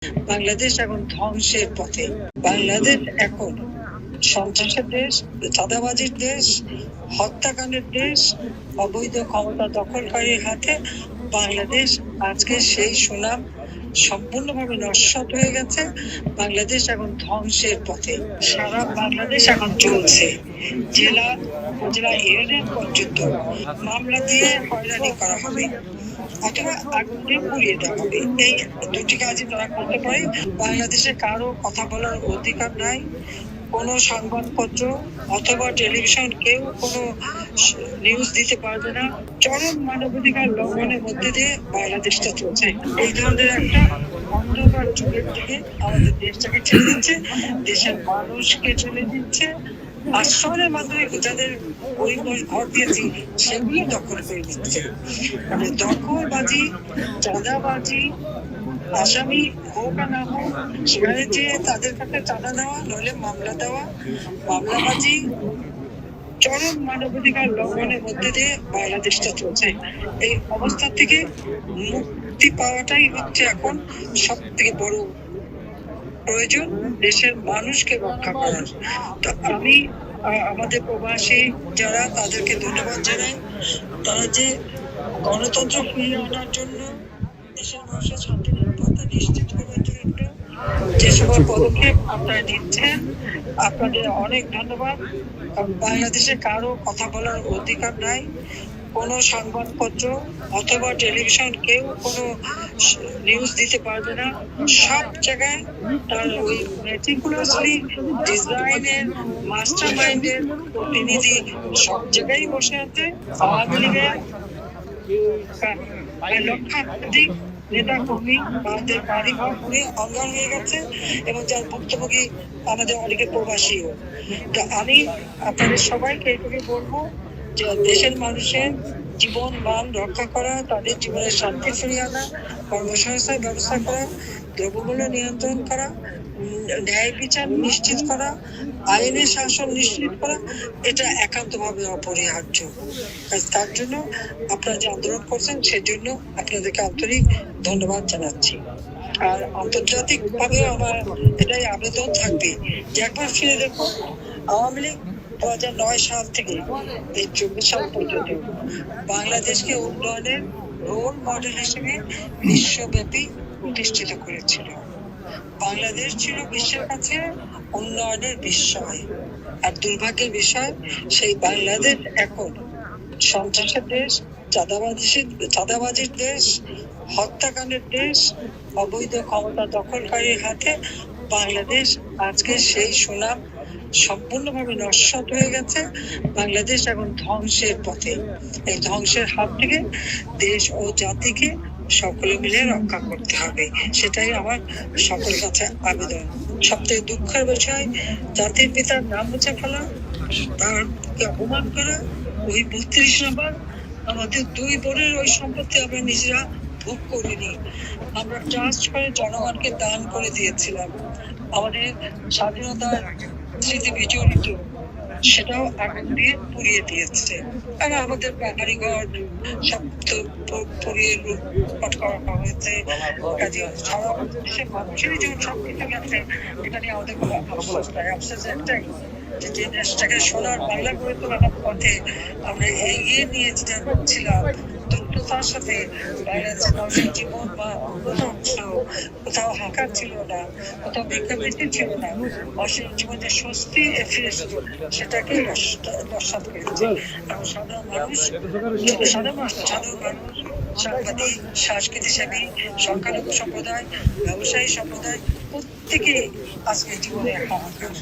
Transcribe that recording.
বাংলাদেশ এখন ধ্বংসের পথে। বাংলাদেশ এখন সন্ত্রাসের দেশ, চাঁদাবাজির দেশ, হত্যাকাণ্ডের দেশ, অবৈধ ক্ষমতা দখলকারীর হাতে বাংলাদেশ আজকে সেই সুনাম সম্পূর্ণভাবে নস্যাৎ হয়ে গেছে। বাংলাদেশ এখন ধ্বংসের পথে। সারা বাংলাদেশ এখন চলছে। জেলা উপজেলা ইউনিয়ন পর্যন্ত মামলা দিয়ে হয়রানি করা হবে অথবা আগুন দিয়ে পুড়িয়ে দেওয়া হবে। এই দুটি কাজই তারা করতে পারে। বাংলাদেশে কারো কথা বলার অধিকার নাই। কোনো সংবাদপত্র অথবা টেলিভিশন কেউ কোনো নিউজ দিতে পারবে না। চরম মানবাধিকার লঙ্ঘনের মধ্যে দিয়ে বাংলাদেশটা চলছে। এই ধরনের একটা অন্ধকার যুগের দিকে আমাদের দেশটাকে ঠেলে দিচ্ছে, দেশের মানুষকে ঠেলে দিচ্ছে। আশ্রয়ের মাধ্যমে যাদের পরিবার ঘর দিয়েছি সেগুলো দখল করে দিচ্ছে। মানে দখলবাজি, চাঁদাবাজি, আসামি হোক আর না হোক সেখানে যে তাদের কাছে চাঁদা নেওয়া নইলে মামলা দেওয়া, মামলাবাজি, চরম মানবাধিকার লঙ্ঘনের মধ্যে দিয়ে বাংলাদেশটা চলছে। এই অবস্থা থেকে মুক্তি পাওয়াটাই হচ্ছে এখন সব থেকে বড় প্রয়োজন, দেশের মানুষকে রক্ষা করার। তো আমি আমাদের প্রবাসী যারা তাদেরকে ধন্যবাদ জানাই। তারা যে গণতন্ত্র ফিরিয়ে আনার জন্য, দেশের মানুষের শান্তি নিরাপত্তা নিশ্চিত করার জন্য যে সকল পদক্ষেপ আপনারা নিচ্ছেন, আপনাদের অনেক ধন্যবাদ। বাংলাদেশে কারো কথা বলার অধিকার নাই। কোনো সংবাদপত্র অথবা টেলিভিশন কেউ কোনো নিউজ দিতে পারবে না। সব জায়গায় তার ওই মেটিকুলাসলি ডিজাইনের মাস্টার মাইন্ডের প্রতিনিধি সব জায়গায় বসে আছে। আওয়ামী লীগের লক্ষাধিক নেতা কর্মী আমাদের বাড়ি ঘর পুড়ে অঙ্গার হয়ে গেছে এবং যার ভুক্তভোগী আমাদের অনেকে প্রবাসীও। তো আমি আপনাদের সবাইকে এইটুকু বলবো যে দেশের মানুষের জীবন মান রক্ষা করা, তাদের জীবনের শান্তি ফিরিয়ে আনা, কর্মসংস্থান ব্যবস্থা করা, দ্রব্যমূল্য নিয়ন্ত্রণ করা, ন্যায় বিচার নিশ্চিত করা, আইনের শাসন নিশ্চিত করা, এটা একান্তভাবে অপরিহার্য। তার জন্য আপনারা যে আন্দোলন করছেন সেজন্য আপনাদেরকে আন্তরিক ধন্যবাদ জানাচ্ছি। আর আন্তর্জাতিক ভাবেও আমার এটাই আবেদন থাকবে যে একবার ফিরে দেখো আওয়ামী লীগ 2009 সাল থেকে এই 24 সাল পর্যন্ত বাংলাদেশকে উন্নয়নের রোল মডেল হিসেবে বিশ্বব্যাপী প্রতিষ্ঠিত করেছিল। বাংলাদেশ ছিল বিশ্বের কাছে উন্নয়নের বিস্ময়। আর দুর্ভাগ্যের বিষয় সেই বাংলাদেশ এখন সন্ত্রাসের দেশ, চাঁদাবাজির দেশ, হত্যাকাণ্ডের দেশ, অবৈধ ক্ষমতা দখলকারীর হাতে বাংলাদেশ আজকে সেই সুনাম সম্পূর্ণভাবে নস্যাৎ হয়ে গেছে। বাংলাদেশ এখন ধ্বংসের পথে। এই ধ্বংসের হাত থেকে দেশ ও জাতিকে সকলে মিলে রক্ষা করতে হবে, সেটাই আমার সকল কাছে আবেদন। সবথেকে দুঃখের বিষয় জাতির পিতার নাম মুছে ফেলা, তারকে অপমান করা। ওই 32 নম্বর আমাদের 2 বোনের ওই সম্পত্তি আমরা নিজেরা ভোগ করিনি, আমরা ট্রাস্ট করে জনগণকে দান করে দিয়েছিলাম। আমাদের স্বাধীনতার স্মৃতি বিজড়িত, সেটাও আগুন দিয়ে পুড়িয়ে দিয়েছে। আর আমাদের বাড়িঘর সব পুড়িয়ে লুটপাট করা হয়েছে। কাজে সারা দেশের মানুষেরই যেমন সবকিছু গেছে, এটা নিয়ে আমাদের কোনো আফসোস নাই। আফসোস একটাই যে দেশটাকে সোনার বাংলা করে তোলার পথে আমরা এগিয়ে নিয়ে যাচ্ছিলাম, দ্রুততার সাথে বাংলাদেশের মানুষের জীবন বা কোথাও হাঁকার ছিল না, কোথাও ভিক্ষাবৃত্তি ছিল না, মানুষের জীবনে স্বস্তি ফিরেছিল, সেটাকে নস্যাৎ করেছে। এবং সাধারণ মানুষ, সাংবাদিক, সংস্কৃতিসেবী, সংখ্যালঘু সম্প্রদায়, ব্যবসায়ী সম্প্রদায় প্রত্যেকে আজকে জীবনে হাহাকার।